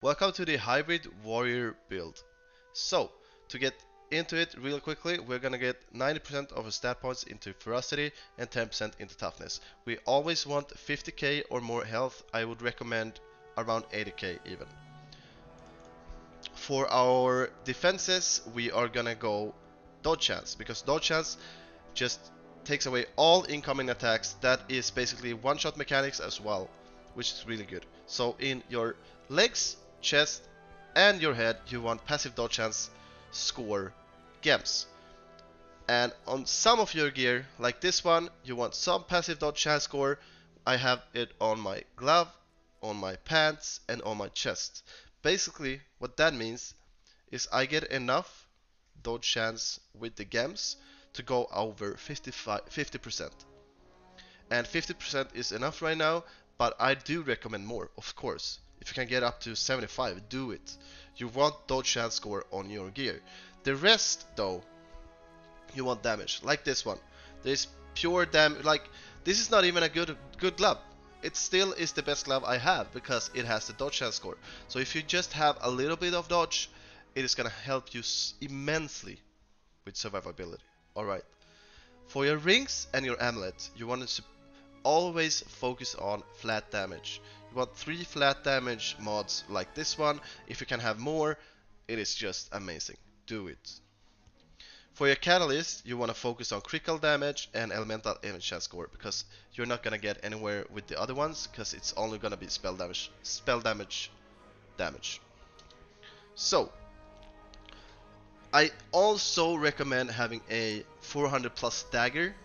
Welcome to the Hybrid Warrior build. So, to get into it real quickly, we're gonna get 90% of our stat points into ferocity and 10% into toughness. We always want 50k or more health. I would recommend around 80k even. For our defenses, we are gonna go dodge chance, because dodge chance just takes away all incoming attacks. That is basically one-shot mechanics as well, which is really good. So in your legs, chest, and your head, you want passive dodge chance score gems. And on some of your gear, like this one, you want some passive dodge chance score. I have it on my glove, on my pants, and on my chest. Basically, what that means is I get enough dodge chance with the gems to go over 50%. And 50% is enough right now, but I do recommend more, of course. If you can get up to 75, do it. You want dodge chance score on your gear. The rest, though, you want damage, like this one. There's pure damage. Like, this is not even a good glove. It still is the best glove I have because it has the dodge chance score. So if you just have a little bit of dodge, it is gonna help you immensely with survivability. Alright. For your rings and your amulet, you want to always focus on flat damage. You want 3 flat damage mods like this one. If you can have more, it is just amazing. Do it. For your catalyst, you want to focus on critical damage and elemental damage chance score, because you're not gonna get anywhere with the other ones, because it's only gonna be spell damage. So I also recommend having a 400 plus dagger.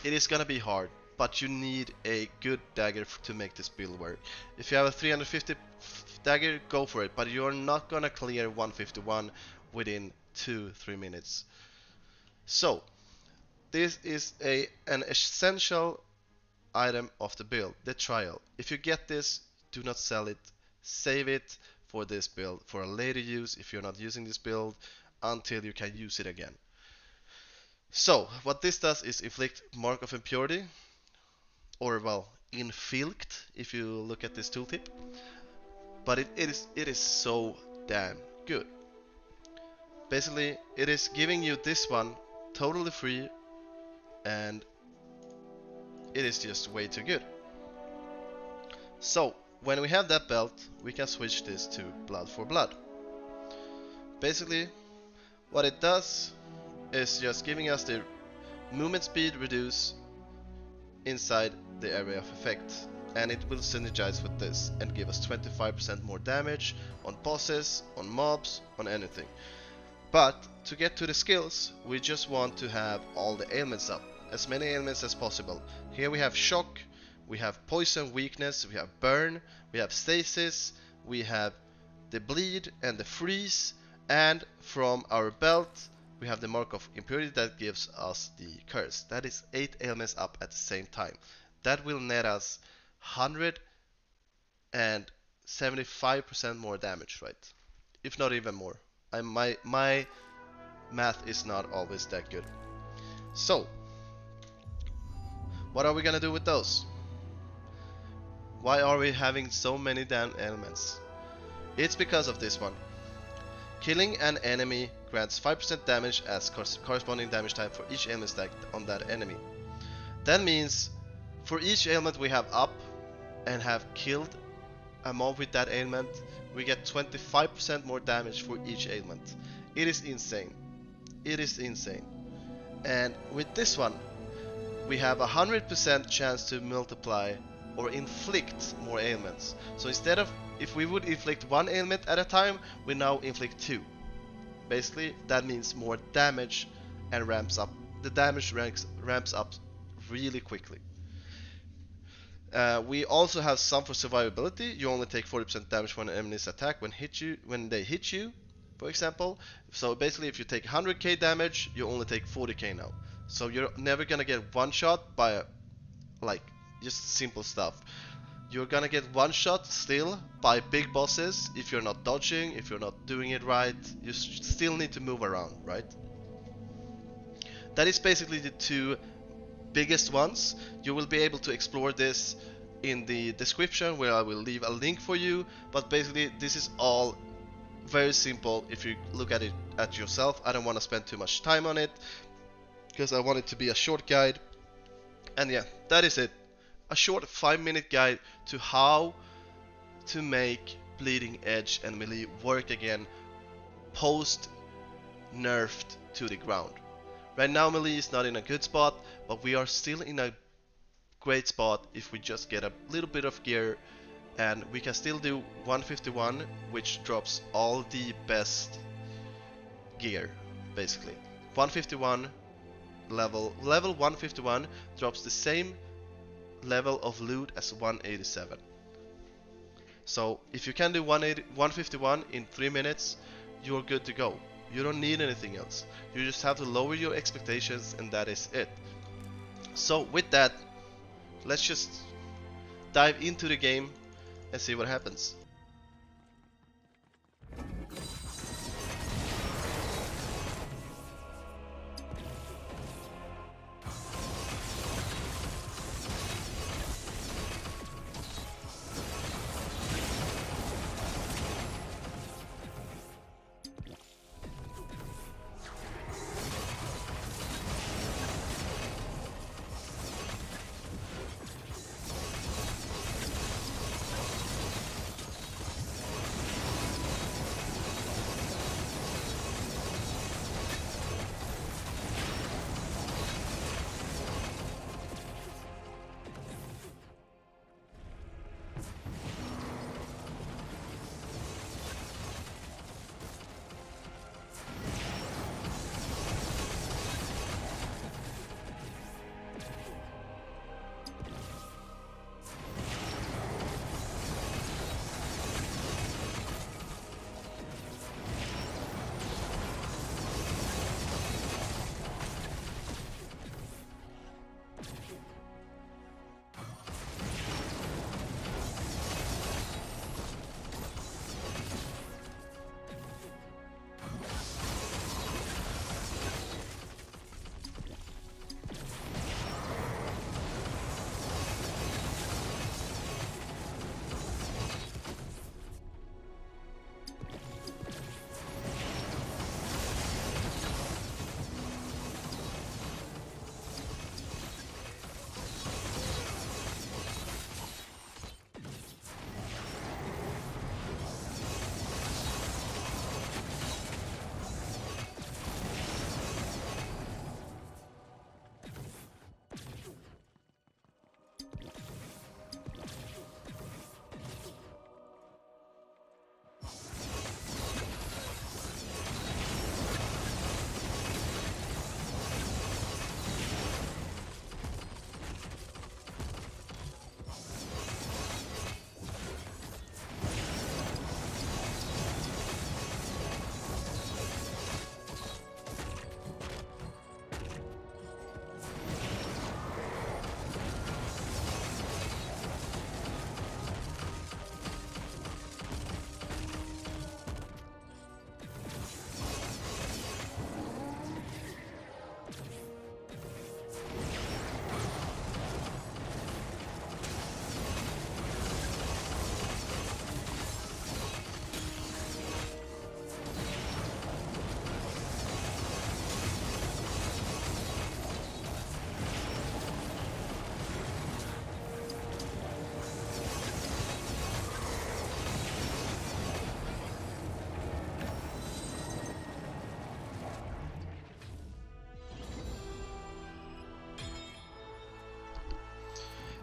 It is gonna be hard, but you need a good dagger to make this build work. If you have a 350 dagger, go for it, but you're not gonna clear 151 within 2-3 minutes. So this is an essential item of the build, the trial. If you get this, do not sell it. Save it for this build, for a later use if you're not using this build, until you can use it again. So what this does is inflict mark of impurity, or well, inflict if you look at this tooltip. But it is so damn good. Basically, it is giving you this one totally free, and it is just way too good. So when we have that belt, we can switch this to blood for blood. Basically, what it does is just giving us the movement speed reduce inside the area of effect, and it will synergize with this and give us 25% more damage on bosses, on mobs, on anything. But to get to the skills, we just want to have all the ailments up, as many ailments as possible. Here we have shock, we have poison weakness, we have burn, we have stasis, we have the bleed and the freeze, and from our belt we have the mark of impurity that gives us the curse. That is 8 ailments up at the same time. That will net us 175% more damage, right? If not even more. My math is not always that good. So, what are we gonna do with those? Why are we having so many damn elements? It's because of this one. Killing an enemy grants 5% damage as corresponding damage type for each ailment stacked on that enemy. That means for each ailment we have up and have killed a mob with that ailment, we get 25% more damage for each ailment. It is insane. It is insane. And with this one, we have a 100% chance to multiply or inflict more ailments. So instead of, if we would inflict 1 ailment at a time, we now inflict 2. Basically, that means more damage and ramps up. The damage ramps up really quickly. We also have some for survivability. You only take 40% damage when an enemy's attack when they hit you, for example. So basically, if you take 100k damage, you only take 40k now. So you're never gonna get one shot by like just simple stuff. You're gonna get one shot still by big bosses if you're not dodging, if you're not doing it right. You still need to move around, right? That is basically the two biggest ones. You will be able to explore this in the description, where I will leave a link for you. But basically this is all very simple if you look at it at yourself. I don't want to spend too much time on it because I want it to be a short guide. And yeah, that is it. A short 5-minute guide to how to make Bleeding Edge and Melee work again post nerfed to the ground. Right now Melee is not in a good spot, but we are still in a great spot if we just get a little bit of gear, and we can still do 151, which drops all the best gear basically. 151 level 151 drops the same level of loot as 187. So if you can do 151 in 3 minutes, you're good to go. You don't need anything else. You just have to lower your expectations, and that is it. So with that, let's just dive into the game and see what happens.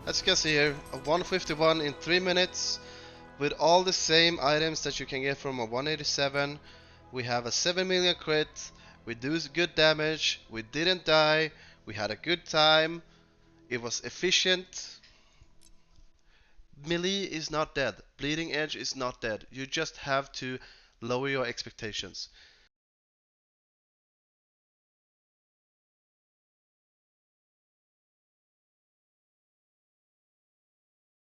As you can see here, a 151 in 3 minutes with all the same items that you can get from a 187. We have a 7 million crit, we do good damage, we didn't die, we had a good time, it was efficient. Melee is not dead, Bleeding Edge is not dead. You just have to lower your expectations.